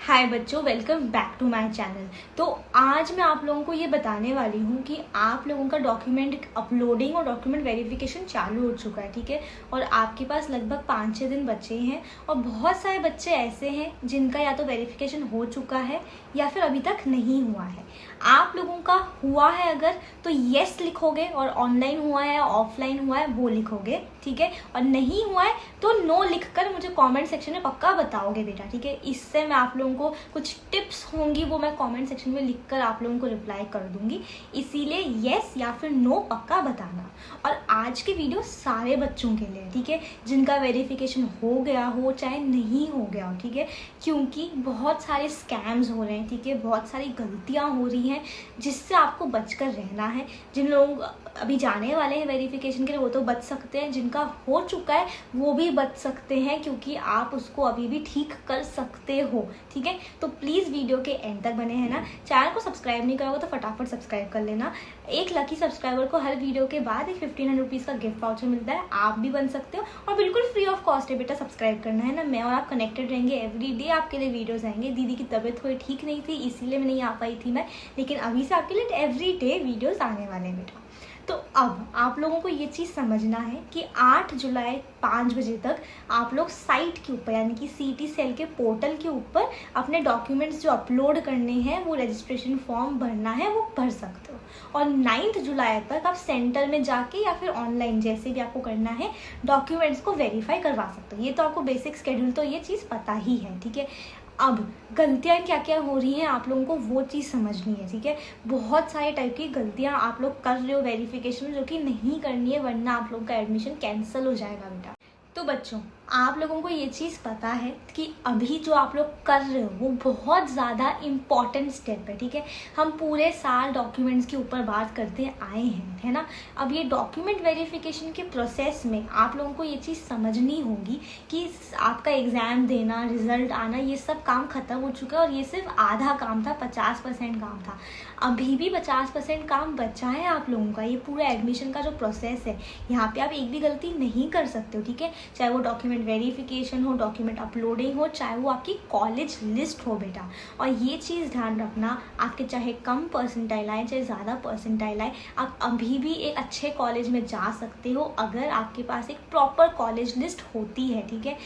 हाय बच्चों, welcome back to my channel. तो आज मैं आप लोगों को ये बताने वाली हूँ कि आप लोगों का डॉक्यूमेंट अपलोडिंग और डॉक्यूमेंट वेरिफिकेशन चालू हो चुका है, ठीक है। और आपके पास लगभग 5-6 दिन बचे हैं और बहुत सारे बच्चे ऐसे हैं जिनका या तो वेरिफिकेशन हो चुका है या फिर अभी तक नहीं हुआ है। आप लोगों का हुआ है अगर तो येस लिखोगे और ऑनलाइन हुआ है या ऑफलाइन हुआ है वो लिखोगे, ठीक है। और नहीं हुआ है तो नो लिखकर मुझे कमेंट सेक्शन में पक्का बताओगे बेटा, ठीक है। इससे मैं आप लोगों को कुछ टिप्स होंगी वो मैं कमेंट सेक्शन में लिखकर आप लोगों को रिप्लाई कर दूंगी, इसीलिए येस या फिर नो पक्का बताना। और आज की वीडियो सारे बच्चों के लिए, ठीक है, जिनका वेरिफिकेशन हो गया हो चाहे नहीं हो गया हो, ठीक है। क्योंकि बहुत सारे स्कैम्स हो रहे हैं, ठीक है, बहुत सारी गलतियां हो रही हैं जिससे आपको बचकर रहना है। जिन लोग अभी जाने वाले हैं वेरिफिकेशन के लिए वो तो बच सकते हैं, जिनका हो चुका है वो भी बच सकते हैं, क्योंकि आप उसको अभी भी ठीक कर सकते हो, ठीक है। तो प्लीज़ वीडियो के एंड तक बने हैं ना। चैनल को सब्सक्राइब नहीं करोगे तो फटाफट सब्सक्राइब कर लेना। एक लकी सब्सक्राइबर को हर वीडियो के बाद एक 1500 रुपीज़ का गिफ्ट वाउचर मिलता है, आप भी बन सकते हो और बिल्कुल फ्री ऑफ कॉस्ट है बेटा। सब्सक्राइब करना है ना, मैं और आप कनेक्टेड रहेंगे, एवरी डे आपके लिए वीडियोज़ आएंगे। दीदी की तबीयत थोड़ी ठीक नहीं थी इसीलिए मैं नहीं आ पाई थी लेकिन अभी से आपके लिए एवरी डे वीडियोज़ आने वाले हैं बेटा। तो अब आप लोगों को ये चीज़ समझना है कि 8 जुलाई 5 बजे तक आप लोग साइट के ऊपर यानी कि सीटी सेल के पोर्टल के ऊपर अपने डॉक्यूमेंट्स जो अपलोड करने हैं वो रजिस्ट्रेशन फॉर्म भरना है वो भर सकते हो। और 9 जुलाई तक आप सेंटर में जाके या फिर ऑनलाइन जैसे भी आपको करना है डॉक्यूमेंट्स को वेरीफाई करवा सकते हो। ये तो आपको बेसिक स्केड्यूल तो ये चीज़ पता ही है, ठीक है। अब गलतियाँ क्या क्या हो रही हैं आप लोगों को वो चीज़ समझनी है, ठीक है। बहुत सारे टाइप की गलतियाँ आप लोग कर रहे हो वेरिफिकेशन में जो कि नहीं करनी है, वरना आप लोगों का एडमिशन कैंसिल हो जाएगा बेटा। तो बच्चों आप लोगों को ये चीज़ पता है कि अभी जो आप लोग कर रहे हो वो बहुत ज़्यादा इम्पॉर्टेंट स्टेप है, ठीक है। हम पूरे साल डॉक्यूमेंट्स के ऊपर बात करते आए हैं, है ना। अब ये डॉक्यूमेंट वेरिफिकेशन के प्रोसेस में आप लोगों को ये चीज़ समझनी होगी कि आपका एग्ज़ाम देना, रिजल्ट आना, ये सब काम ख़त्म हो चुका है और ये सिर्फ आधा काम था, 50% काम था। अभी भी 50% काम बचा है आप लोगों का। ये पूरा एडमिशन का जो प्रोसेस है यहाँ पे आप एक भी गलती नहीं कर सकते हो, ठीक है। चाहे वो डॉक्यूमेंट वेरिफिकेशन हो, डॉक्यूमेंट अपलोडिंग हो, चाहे वो आपकी कॉलेज लिस्ट हो बेटा। और ये चीज़ ध्यान रखना, आपके चाहे कम परसेंटाइल आए चाहे ज़्यादा परसेंटाइल आए, आप अभी भी एक अच्छे कॉलेज में जा सकते हो अगर आपके पास एक प्रॉपर कॉलेज लिस्ट होती है, ठीक है।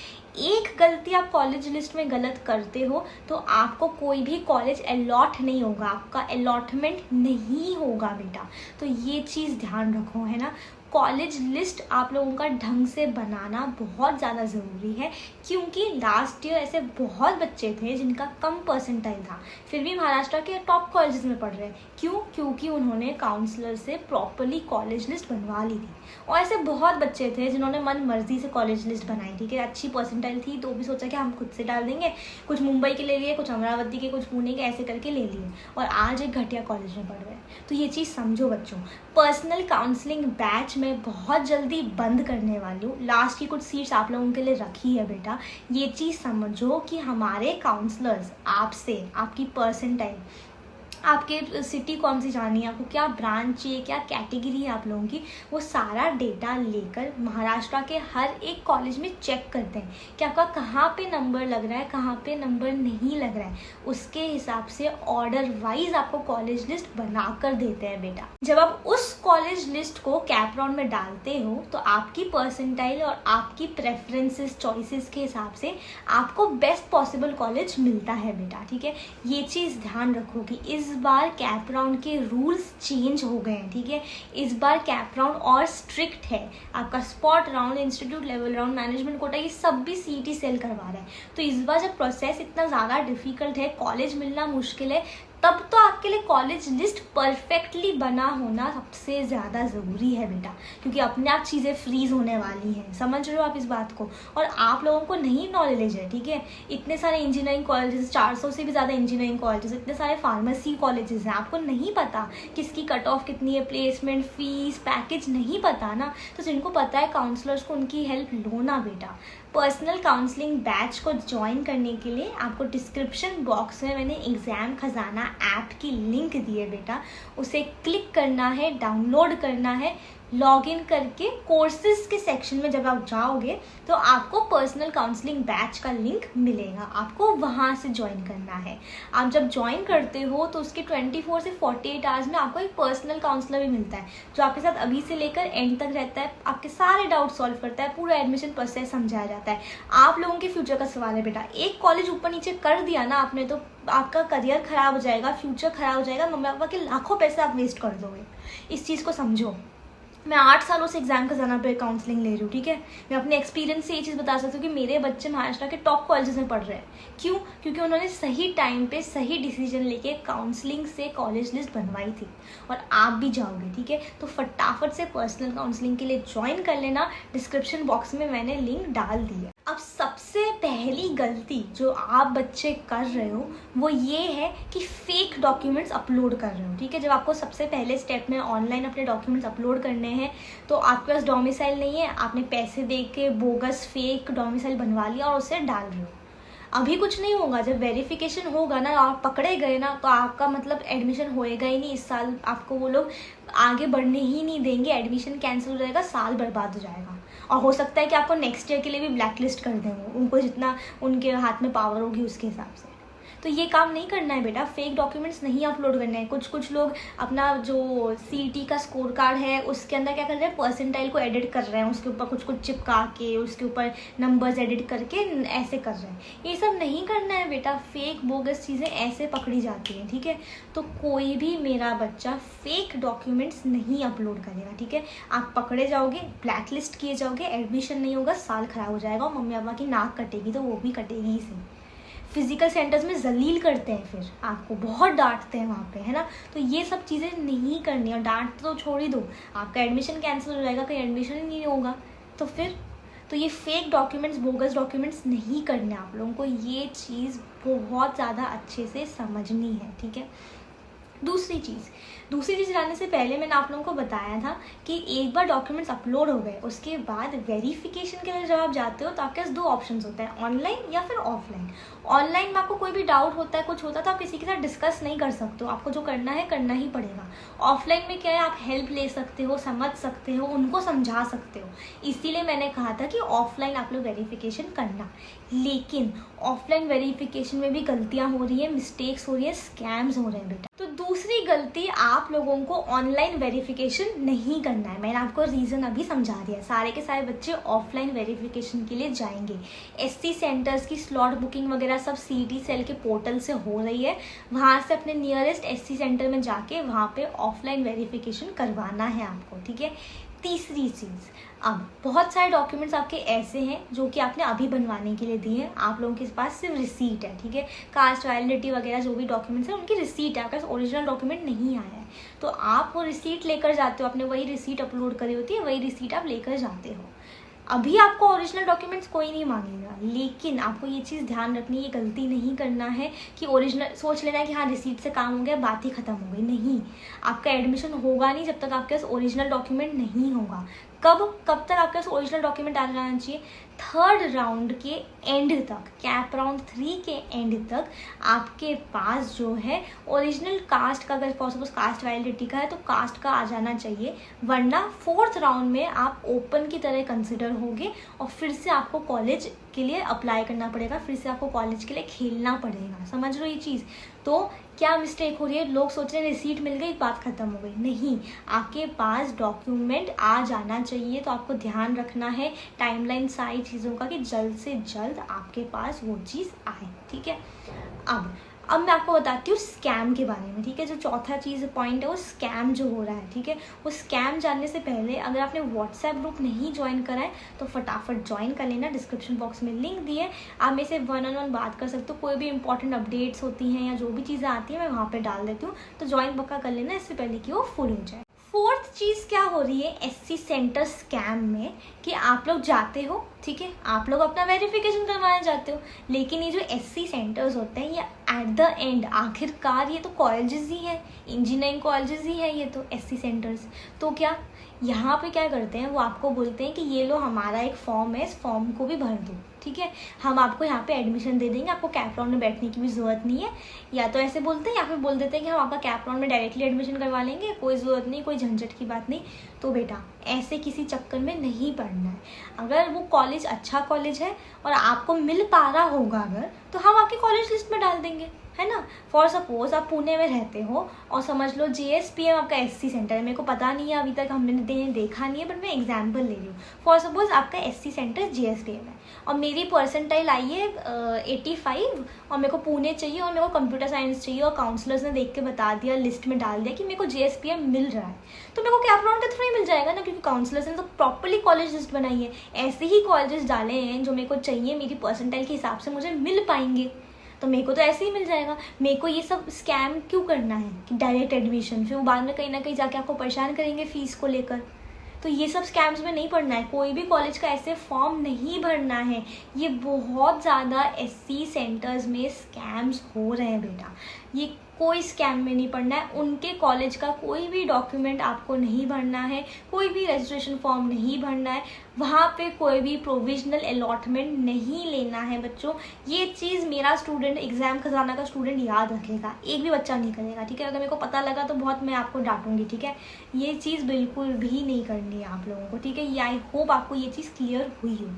एक गलती आप कॉलेज लिस्ट में गलत करते हो तो आपको कोई भी कॉलेज अलॉट नहीं होगा, आपका अलॉटमेंट नहीं होगा बेटा। तो ये चीज़ ध्यान रखो, है ना। कॉलेज लिस्ट आप लोगों का ढंग से बनाना बहुत ज़्यादा ज़रूरी है, क्योंकि लास्ट ईयर ऐसे बहुत बच्चे थे जिनका कम परसेंटाइल था फिर भी महाराष्ट्र के टॉप कॉलेजेस में पढ़ रहे हैं। क्यों? क्योंकि उन्होंने काउंसलर से प्रॉपरली कॉलेज लिस्ट बनवा ली थी। और ऐसे बहुत बच्चे थे जिन्होंने मन मर्जी से कॉलेज लिस्ट बनाई, ठीक है। अच्छी परसेंटाइल थी तो भी सोचा कि हम खुद से डाल देंगे, कुछ मुंबई के ले लिए, कुछ अमरावती के, कुछ पुणे के, ऐसे करके ले लिए और आज एक घटिया कॉलेज में पढ़ रहे हैं। तो ये चीज़ समझो बच्चों। पर्सनल काउंसलिंग बैच मैं बहुत जल्दी बंद करने वाली हूँ, लास्ट की कुछ सीट्स आप लोगों के लिए रखी है बेटा। ये चीज़ समझो कि हमारे काउंसलर्स आपसे आपकी परसेंटाइल, आपके सिटी कौन सी जानी है, आपको क्या ब्रांच चाहिए, क्या कैटेगरी है आप लोगों की, वो सारा डेटा लेकर महाराष्ट्र के हर एक कॉलेज में चेक करते हैं कि आपका कहाँ पे नंबर लग रहा है, कहाँ पे नंबर नहीं लग रहा है। उसके हिसाब से ऑर्डर वाइज आपको कॉलेज लिस्ट बना कर देते हैं बेटा। जब आप उस कॉलेज लिस्ट को कैप राउंड में डालते हो तो आपकी परसेंटाइल और आपकी प्रेफरेंसेस चॉइसेस के हिसाब से आपको बेस्ट पॉसिबल कॉलेज मिलता है बेटा, ठीक है। ये चीज़ ध्यान रखो कि इस बार कैप राउंड के रूल्स चेंज हो गए हैं, ठीक है। इस बार कैप राउंड और स्ट्रिक्ट है। आपका spot round, institute level round, management quota, ये सब भी सीटी सेल करवा रहा है। तो इस बार जब प्रोसेस इतना ज़्यादा डिफिकल्ट है, कॉलेज मिलना मुश्किल है, तब तो आपके लिए कॉलेज लिस्ट परफेक्टली बना होना सबसे ज़्यादा ज़रूरी है बेटा, क्योंकि अपने आप चीज़ें फ्रीज होने वाली हैं। समझ रहे हो आप इस बात को। और आप लोगों को नहीं नॉलेज है, ठीक है। इतने सारे इंजीनियरिंग कॉलेजेस, 400 से भी ज़्यादा इंजीनियरिंग कॉलेजेस, इतने सारे फार्मेसी कॉलेजेस हैं, आपको नहीं पता किसकी कट ऑफ कितनी है, प्लेसमेंट फीस पैकेज नहीं पता ना। तो जिनको पता है काउंसलर्स को उनकी हेल्प लो ना बेटा। पर्सनल काउंसलिंग बैच को ज्वाइन करने के लिए आपको डिस्क्रिप्शन बॉक्स में मैंने एग्ज़ाम खजाना ऐप की लिंक दी है बेटा। उसे क्लिक करना है, डाउनलोड करना है, लॉग इन करके कोर्सेज के सेक्शन में जब आप जाओगे तो आपको पर्सनल काउंसलिंग बैच का लिंक मिलेगा, आपको वहाँ से ज्वाइन करना है। आप जब ज्वाइन करते हो तो उसके 24 से 48 आवर्स में आपको एक पर्सनल काउंसलर भी मिलता है जो आपके साथ अभी से लेकर एंड तक रहता है, आपके सारे डाउट सॉल्व करता है, पूरा एडमिशन प्रोसेस समझाया जाता है। आप लोगों के फ्यूचर का सवाल है बेटा, एक कॉलेज ऊपर नीचे कर दिया ना आपने तो आपका करियर खराब हो जाएगा, फ्यूचर खराब हो जाएगा, मम्मी पापा के लाखों पैसे आप वेस्ट कर दोगे। इस चीज़ को समझो। मैं 8 सालों से एग्जाम खजाना पे काउंसलिंग ले रही हूँ, ठीक है। मैं अपने एक्सपीरियंस से ये चीज़ बता सकती हूँ कि मेरे बच्चे महाराष्ट्र के टॉप कॉलेजेस में पढ़ रहे हैं। क्यों? क्योंकि उन्होंने सही टाइम पे सही डिसीजन लेके काउंसलिंग से कॉलेज लिस्ट बनवाई थी। और आप भी जाओगे, ठीक है, तो फटाफट से पर्सनल काउंसलिंग के लिए ज्वाइन कर लेना। डिस्क्रिप्शन बॉक्स में मैंने लिंक डाल दी है। अब सबसे पहली गलती जो आप बच्चे कर रहे हो वो ये है कि फेक डॉक्यूमेंट्स अपलोड कर रहे हो, ठीक है। जब आपको सबसे पहले स्टेप में ऑनलाइन अपने डॉक्यूमेंट्स अपलोड करने हैं तो आपके पास डोमिसाइल नहीं है, आपने पैसे दे के बोगस फेक डोमिसाइल बनवा लिया और उसे डाल रहे हो। अभी कुछ नहीं होगा, जब वेरिफिकेशन होगा ना, आप पकड़े गए ना, तो आपका मतलब एडमिशन होएगा ही नहीं। इस साल आपको वो लोग आगे बढ़ने ही नहीं देंगे, एडमिशन कैंसिल हो जाएगा, साल बर्बाद हो जाएगा। और हो सकता है कि आपको नेक्स्ट ईयर के लिए भी ब्लैक लिस्ट कर दें, उनको जितना उनके हाथ में पावर होगी उसके हिसाब से। तो ये काम नहीं करना है बेटा, फेक डॉक्यूमेंट्स नहीं अपलोड करने हैं। कुछ लोग अपना जो CET का स्कोर कार्ड है उसके अंदर क्या कर रहे हैं, परसेंटाइल को एडिट कर रहे हैं, उसके ऊपर कुछ चिपका के उसके ऊपर नंबर्स एडिट करके ऐसे कर रहे हैं। ये सब नहीं करना है बेटा, फेक बोगस चीज़ें ऐसे पकड़ी जाती हैं, ठीक है। तो कोई भी मेरा बच्चा फेक डॉक्यूमेंट्स नहीं अपलोड करेगा, ठीक है। आप पकड़े जाओगे, ब्लैक लिस्ट किए जाओगे, एडमिशन नहीं होगा, साल खराब हो जाएगा और मम्मी पापा की नाक कटेगी तो वो भी कटेगी ही सही। फिजिकल सेंटर्स में जलील करते हैं, फिर आपको बहुत डांटते हैं वहाँ पे, है ना। तो ये सब चीज़ें नहीं करनी, और डांट तो छोड़ ही दो, आपका एडमिशन कैंसिल हो जाएगा, कहीं एडमिशन ही नहीं होगा तो फिर। तो ये फेक डॉक्यूमेंट्स, बोगस डॉक्यूमेंट्स नहीं करने आप लोगों को, ये चीज़ बहुत ज़्यादा अच्छे से समझनी है, ठीक है। दूसरी चीज़ जानने से पहले मैंने आप लोगों को बताया था कि एक बार डॉक्यूमेंट्स अपलोड हो गए उसके बाद वेरिफिकेशन के लिए जब आप जाते हो तो आपके पास 2 ऑप्शंस होते हैं, ऑनलाइन या फिर ऑफलाइन। ऑनलाइन में आपको कोई भी डाउट होता है, कुछ होता है तो आप किसी के साथ डिस्कस नहीं कर सकते हो, आपको जो करना है करना ही पड़ेगा। ऑफलाइन में क्या है, आप हेल्प ले सकते हो, समझ सकते हो, उनको समझा सकते हो। इसीलिए मैंने कहा था कि ऑफलाइन आप लोग वेरिफिकेशन करना। लेकिन ऑफलाइन वेरिफिकेशन में भी गलतियाँ हो रही है, मिस्टेक्स हो रही है, स्कैम्स हो रहे हैं बेटा। तो दूसरी गलती, आप लोगों को ऑनलाइन वेरिफिकेशन नहीं करना है। मैंने आपको रीज़न अभी समझा दिया। सारे के सारे बच्चे ऑफलाइन वेरिफिकेशन के लिए जाएंगे। SC सेंटर्स की स्लॉट बुकिंग वगैरह सब CET सेल के पोर्टल से हो रही है, वहाँ से अपने नियरेस्ट SC सेंटर में जाके वहाँ पे ऑफलाइन वेरिफिकेशन करवाना है आपको, ठीक है। तीसरी चीज़, अब बहुत सारे डॉक्यूमेंट्स आपके ऐसे हैं जो कि आपने अभी बनवाने के लिए दिए हैं, आप लोगों के पास सिर्फ रिसीट है, ठीक है। कास्ट वैलिडिटी वगैरह जो भी डॉक्यूमेंट्स हैं उनकी रिसीट है, आपके पास ओरिजिनल डॉक्यूमेंट नहीं आया है, तो आप वो रिसीट लेकर जाते हो। आपने वही रिसीट अपलोड करी होती है, वही रिसीट आप लेकर जाते हो। अभी आपको ओरिजिनल डॉक्यूमेंट्स कोई नहीं मांगेगा, लेकिन आपको ये चीज़ ध्यान रखनी है, ये गलती नहीं करना है कि ओरिजिनल सोच लेना है कि हाँ रिसीट से काम हो गया, बात ही खत्म हो गई। नहीं, आपका एडमिशन होगा नहीं जब तक आपके पास ओरिजिनल डॉक्यूमेंट नहीं होगा। कब तक आपके पास ओरिजिनल डॉक्यूमेंट आ जाना चाहिए, 3rd राउंड के एंड तक, कैप राउंड 3 के एंड तक आपके पास जो है ओरिजिनल कास्ट का, अगर सपोज कास्ट वैलिडिटी का है तो कास्ट का आ जाना चाहिए, वरना 4th राउंड में आप ओपन की तरह कंसिडर होगे और फिर से आपको कॉलेज के लिए अप्लाई करना पड़ेगा, फिर से आपको कॉलेज के लिए खेलना पड़ेगा। समझ लो ये चीज़। तो क्या मिस्टेक हो रही है, लोग सोच रहे हैं रिसीट मिल गई बात खत्म हो गई, नहीं, आपके पास डॉक्यूमेंट आ जाना चाहिए। तो आपको ध्यान रखना है टाइमलाइन सारी चीज़ों का कि जल्द से जल्द आपके पास वो चीज़ आए, ठीक है। अब मैं आपको बताती हूँ स्कैम के बारे में, ठीक है। जो चौथा चीज़ पॉइंट है वो स्कैम जो हो रहा है, ठीक है। वो स्कैम जानने से पहले अगर आपने व्हाट्सएप ग्रुप नहीं ज्वाइन करा है तो फटाफट ज्वाइन कर लेना, डिस्क्रिप्शन बॉक्स में लिंक दिए, आप मेरे से 1-on-1 बात कर सकते हो। कोई भी इंपॉर्टेंट अपडेट्स होती हैं या जो भी चीज़ें आती हैं मैं वहाँ पर डाल देती हूँ, तो ज्वाइन पक्का कर लेना इससे पहले कि वो फुल हो जाए। 4th चीज़ क्या हो रही है SC सेंटर स्कैम में, कि आप लोग जाते हो, ठीक है, आप लोग अपना वेरिफिकेशन करवाने जाते हो, लेकिन ये जो SC सेंटर्स होते हैं ये एट द एंड, आखिरकार ये तो कॉलेजेस ही हैं, इंजीनियरिंग कॉलेजेस ही हैं ये तो SC सेंटर्स। तो क्या यहाँ पे क्या करते हैं, वो आपको बोलते हैं कि ये लो हमारा एक फॉर्म है, इस फॉर्म को भी भर दो, ठीक है। हम आपको यहाँ पे एडमिशन दे देंगे, आपको कैप राउंड में बैठने की भी ज़रूरत नहीं है। या तो ऐसे बोलते हैं या फिर बोल देते हैं कि हम आपका कैप राउंड में डायरेक्टली एडमिशन करवा लेंगे, कोई ज़रूरत नहीं, कोई झंझट की बात नहीं। तो बेटा ऐसे किसी चक्कर में नहीं पढ़ना है। अगर वो कॉलेज अच्छा कॉलेज है और आपको मिल पा रहा होगा अगर, तो हम आपके कॉलेज लिस्ट में डाल देंगे, है ना। फॉर सपोज आप पुणे में रहते हो और समझ लो JSPM आपका SC सेंटर है। मेरे को पता नहीं है, अभी तक हमने देखा नहीं है, बट मैं एग्जाम्पल ले रही हूँ। फॉर सपोज आपका SC सेंटर JSPM है और मेरी परसेंटाइल आई है 85 और मेरे को पुणे चाहिए और मेरे को कंप्यूटर साइंस चाहिए और काउंसलर्स ने देख के बता दिया, लिस्ट में डाल दिया कि मेरे को JSPM मिल रहा है, तो मेरे को कैप राउंड के थ्रू ही मिल जाएगा ना, क्योंकि काउंसलर्स ने तो प्रॉपरली कॉलेज लिस्ट बनाई है। ऐसे ही कॉलेजेस डाले हैं जो मेरे को चाहिए, मेरी परसेंटाइल के हिसाब से मुझे मिल पाएंगे, तो मेरे को तो ऐसे ही मिल जाएगा। मेरे को ये सब स्कैम क्यों करना है कि डायरेक्ट एडमिशन, फिर वो बाद में कहीं ना कहीं जाके आपको परेशान करेंगे फीस को लेकर। तो ये सब स्कैम्स में नहीं पढ़ना है, कोई भी कॉलेज का ऐसे फॉर्म नहीं भरना है। ये बहुत ज़्यादा SC सेंटर्स में स्कैम्स हो रहे हैं बेटा, ये कोई स्कैम में नहीं पढ़ना है। उनके कॉलेज का कोई भी डॉक्यूमेंट आपको नहीं भरना है, कोई भी रजिस्ट्रेशन फॉर्म नहीं भरना है, वहाँ पे कोई भी प्रोविजनल अलॉटमेंट नहीं लेना है बच्चों। ये चीज़ मेरा स्टूडेंट, एग्जाम खजाना का स्टूडेंट याद रखेगा, एक भी बच्चा नहीं करेगा, ठीक है। अगर मेरे को पता लगा तो बहुत मैं आपको डांटूंगी, ठीक है। ये चीज़ बिल्कुल भी नहीं करनी है आप लोगों को, ठीक है। आई होप आपको ये चीज़ क्लियर हुई हो।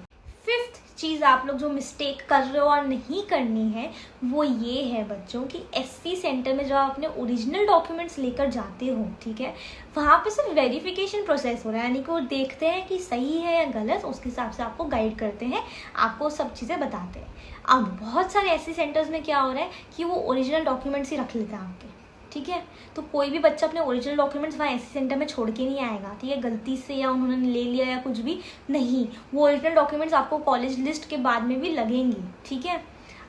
फिफ्थ चीज़ आप लोग जो मिस्टेक कर रहे हो और नहीं करनी है वो ये है बच्चों कि SC सेंटर में जब आप अपने ओरिजिनल डॉक्यूमेंट्स लेकर जाते हो, ठीक है, वहाँ पे सिर्फ वेरिफिकेशन प्रोसेस हो रहा है, यानी कि वो देखते हैं कि सही है या गलत, उसके हिसाब से आपको गाइड करते हैं, आपको सब चीज़ें बताते हैं। अब बहुत सारे SC सेंटर्स में क्या हो रहा है कि वो ओरिजिनल डॉक्यूमेंट्स ही रख लेते हैं आपके, ठीक है। तो कोई भी बच्चा अपने ओरिजिनल डॉक्यूमेंट्स वहाँ SC सेंटर में छोड़ के नहीं आएगा, ठीक है, गलती से या उन्होंने ले लिया या कुछ भी नहीं। वो ओरिजिनल डॉक्यूमेंट्स आपको कॉलेज लिस्ट के बाद में भी लगेंगी, ठीक है,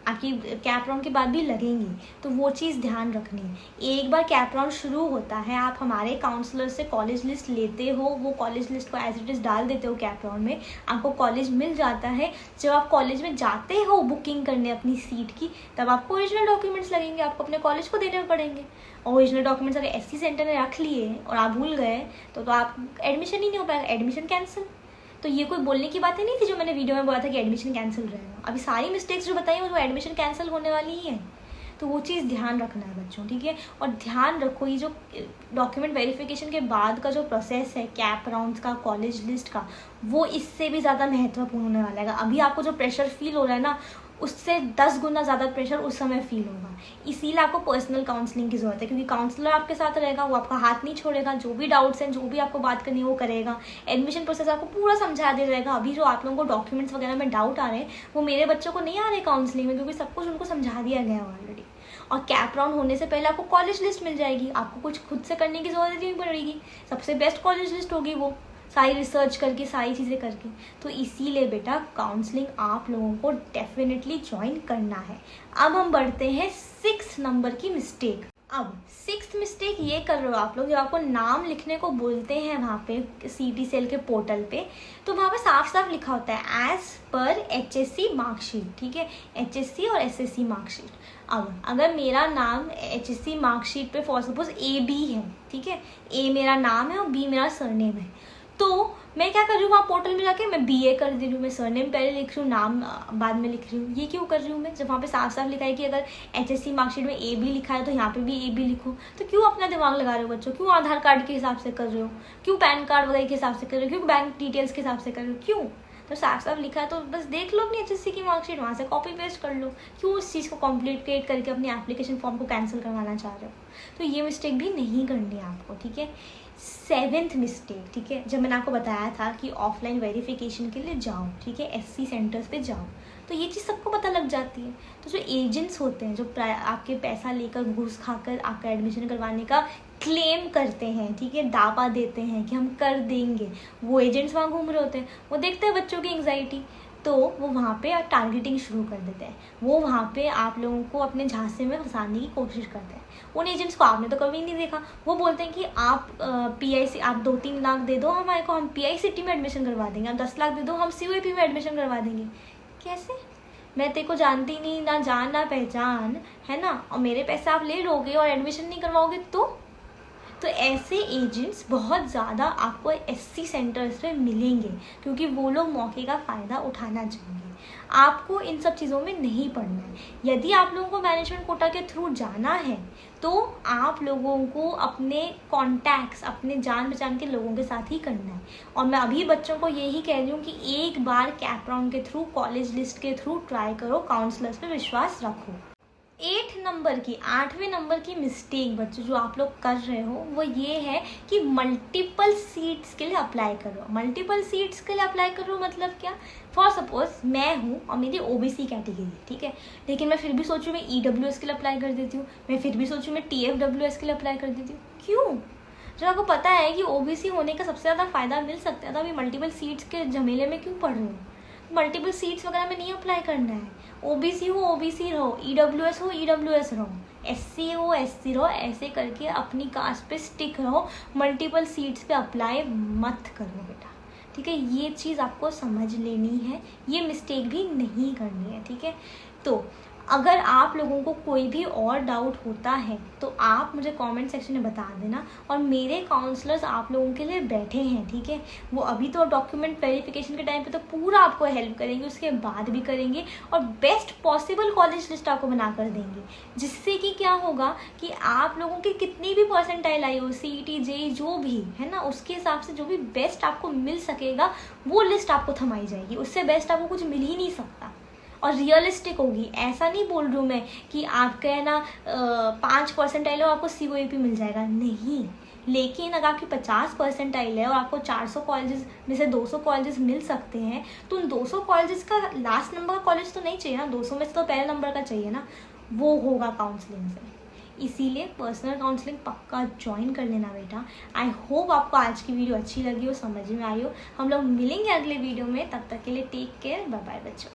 आपकी कैप राउंड के बाद भी लगेंगी। तो वो चीज़ ध्यान रखनी है। एक बार कैप राउंड शुरू होता है, आप हमारे काउंसलर से कॉलेज लिस्ट लेते हो, वो कॉलेज लिस्ट को एज इट इज़ डाल देते हो कैप राउंड में, आपको कॉलेज मिल जाता है। जब आप कॉलेज में जाते हो बुकिंग करने अपनी सीट की, तब आपको ओरिजिनल डॉक्यूमेंट्स लगेंगे, आपको अपने कॉलेज को देने पड़ेंगे। और ओरिजिनल डॉक्यूमेंट्स अगर SC सेंटर ने रख लिए और आप भूल गए तो आप एडमिशन ही नहीं हो पाएगा, एडमिशन कैंसिल। तो ये कोई बोलने की बातें नहीं थी जो मैंने वीडियो में बोला था कि एडमिशन कैंसिल रहेगा। अभी सारी मिस्टेक्स जो बताई वो एडमिशन कैंसिल होने वाली ही है। तो वो चीज़ ध्यान रखना है बच्चों, ठीक है। और ध्यान रखो ये जो डॉक्यूमेंट वेरिफिकेशन के बाद का जो प्रोसेस है कैप राउंड्स का, कॉलेज लिस्ट का, वो इससे भी ज़्यादा महत्वपूर्ण होने वाला है। अभी आपको जो प्रेशर फील हो रहा है ना, उससे 10 गुना ज़्यादा प्रेशर उस समय फील होगा। इसीलिए आपको पर्सनल काउंसलिंग की ज़रूरत है, क्योंकि काउंसलर आपके साथ रहेगा, वो आपका हाथ नहीं छोड़ेगा, जो भी डाउट्स हैं, जो भी आपको बात करनी है वो करेगा। एडमिशन प्रोसेस आपको पूरा समझा दे जाएगा। अभी जो आप लोगों को डॉक्यूमेंट्स वगैरह में डाउट आ रहे हैं, वो मेरे बच्चों को नहीं आ रहे काउंसलिंग में, क्योंकि सब कुछ उनको समझा दिया गया है ऑलरेडी। और कैप राउंड होने से पहले आपको कॉलेज लिस्ट मिल जाएगी, आपको कुछ खुद से करने की ज़रूरत नहीं पड़ेगी। सबसे बेस्ट कॉलेज लिस्ट होगी वो, सारी रिसर्च करके, सारी चीज़ें करके। तो इसीलिए बेटा काउंसलिंग आप लोगों को डेफिनेटली ज्वाइन करना है। अब हम बढ़ते हैं 6 नंबर की मिस्टेक। अब 6th मिस्टेक ये कर रहे हो आप लोग, जब आपको नाम लिखने को बोलते हैं वहाँ पे CT सेल के पोर्टल पे, तो वहाँ पे साफ साफ लिखा होता है एज पर HSC मार्कशीट, ठीक है, HSC और SSC मार्कशीट। अब अगर मेरा नाम HSC मार्कशीट पे फॉर सपोज AB है, ठीक है, A मेरा नाम है और B मेरा सरनेम है, तो मैं क्या कर रही हूँ वहाँ पोर्टल में जाके मैं BA कर दे रही हूँ, मैं सरनेम पहले लिख रही हूँ, नाम बाद में लिख रही हूँ। ये क्यों कर रही हूँ मैं, जब वहाँ पे साफ साफ लिखा है कि अगर HSC मार्कशीट में AB लिखा है तो यहाँ पे भी AB लिखो। तो क्यों अपना दिमाग लगा रहे हो बच्चों, क्यों आधार कार्ड के हिसाब से कर रहे हो, क्यों पैन कार्ड वगैरह के हिसाब से कर रहे हो, क्यों बैंक डिटेल्स के हिसाब से कर रहे हो, क्यों? तो साफ साफ लिखा है तो बस देख लो अपनी HSC की मार्कशीट, वहाँ से कॉपी पेस्ट कर लो। क्यों उस चीज़ को कॉम्प्लिकेट करके अपनी एप्लीकेशन फॉर्म को कैंसिल करवाना चाह रहे हो? तो ये मिस्टेक भी नहीं करनी है आपको, ठीक है। 7th मिस्टेक, ठीक है, जब मैंने आपको बताया था कि ऑफलाइन वेरिफिकेशन के लिए जाओ, ठीक है, SC सेंटर्स पे जाओ, तो ये चीज़ सबको पता लग जाती है। तो जो एजेंट्स होते हैं, जो आपके पैसा लेकर घूस खाकर आपका एडमिशन करवाने का क्लेम करते हैं, ठीक है, दावा देते हैं कि हम कर देंगे, वो एजेंट्स वहाँ घूम रहे होते हैं, वो देखते हैं बच्चों की एंग्जाइटी, तो वो वहाँ पे टारगेटिंग शुरू कर देते हैं। वो वहाँ पे आप लोगों को अपने झांसे में फंसाने की कोशिश करते हैं। उन एजेंट्स को आपने तो कभी नहीं देखा, वो बोलते हैं कि आप PIC, आप 2-3 लाख दे दो हमारे को, हम PICT में एडमिशन करवा देंगे, आप 10 लाख दे दो, हम COEP में एडमिशन करवा देंगे। कैसे? मैं तेरे को जानती नहीं, ना जान ना पहचान, है ना, और मेरे पैसे आप ले लोगे और एडमिशन नहीं करवाओगे तो ऐसे एजेंट्स बहुत ज़्यादा आपको SC सेंटर्स पे मिलेंगे, क्योंकि वो लोग मौके का फ़ायदा उठाना चाहेंगे। आपको इन सब चीज़ों में नहीं पढ़ना है। यदि आप लोगों को मैनेजमेंट कोटा के थ्रू जाना है तो आप लोगों को अपने कॉन्टैक्ट्स, अपने जान पहचान के लोगों के साथ ही करना है। और मैं अभी बच्चों को यही कह रही हूँ कि एक बार कैप राउंड के थ्रू, कॉलेज लिस्ट के थ्रू ट्राई करो, काउंसलर्स पे विश्वास रखो। 8वें नंबर की मिस्टेक बच्चों जो आप लोग कर रहे हो वो ये है कि मल्टीपल सीट्स के लिए अप्लाई करो। मल्टीपल सीट्स के लिए अप्लाई करो मतलब क्या? फॉर सपोज मैं हूँ और मेरी ओबीसी कैटेगरी, ठीक है, लेकिन मैं फिर भी सोचूँ मैं ईडब्ल्यूएस के लिए अप्लाई कर देती हूँ, मैं फिर भी सोचूँ मैं टीएफडब्ल्यूएस के लिए अप्लाई कर देती हूँ। क्यों? जब आपको पता है कि ओबीसी होने का सबसे ज़्यादा फायदा मिल सकता है तो अभी मल्टीपल सीट्स के झमेले में क्यों पढ़ रहे हो? मल्टीपल सीट्स वगैरह में नहीं अप्लाई करना है। ओबीसी हो ओबीसी रहो, ईडब्ल्यूएस हो ईडब्ल्यूएस रहो, एससी हो एससी रहो, ऐसे करके अपनी कास्ट पे स्टिक रहो। मल्टीपल सीट्स पे अप्लाई मत करो बेटा, ठीक है। ये चीज़ आपको समझ लेनी है, ये मिस्टेक भी नहीं करनी है, ठीक है। तो अगर आप लोगों को कोई भी और डाउट होता है तो आप मुझे कमेंट सेक्शन में बता देना। और मेरे काउंसलर्स आप लोगों के लिए बैठे हैं, ठीक है। वो अभी तो डॉक्यूमेंट वेरिफिकेशन के टाइम पे तो पूरा आपको हेल्प करेंगे, उसके बाद भी करेंगे और बेस्ट पॉसिबल कॉलेज लिस्ट आपको बना कर देंगे, जिससे कि क्या होगा कि आप लोगों की कितनी भी परसेंटाइल आई हो, सीईटी जेईई जो भी है ना, उसके हिसाब से जो भी बेस्ट आपको मिल सकेगा वो लिस्ट आपको थमाई जाएगी। उससे बेस्ट आपको कुछ मिल ही नहीं सकता और रियलिस्टिक होगी। ऐसा नहीं बोल रही हूँ मैं कि आपका है ना 5% आइल हो आपको COAP मिल जाएगा, नहीं। लेकिन अगर आपकी 50% आइल है और आपको 400 कॉलेजेस में से 200 कॉलेजेस मिल सकते हैं तो उन 200 कॉलेजेस का लास्ट नंबर का कॉलेज तो नहीं चाहिए ना, 200 में से तो पहले नंबर का चाहिए ना, वो होगा काउंसलिंग से। इसीलिए पर्सनल काउंसलिंग पक्का ज्वाइन कर लेना बेटा। आई होप आपको आज की वीडियो अच्छी लगी हो, समझ में आई हो। हम लोग मिलेंगे अगले वीडियो में, तब तक के लिए टेक केयर, बाय बाय बच्चों।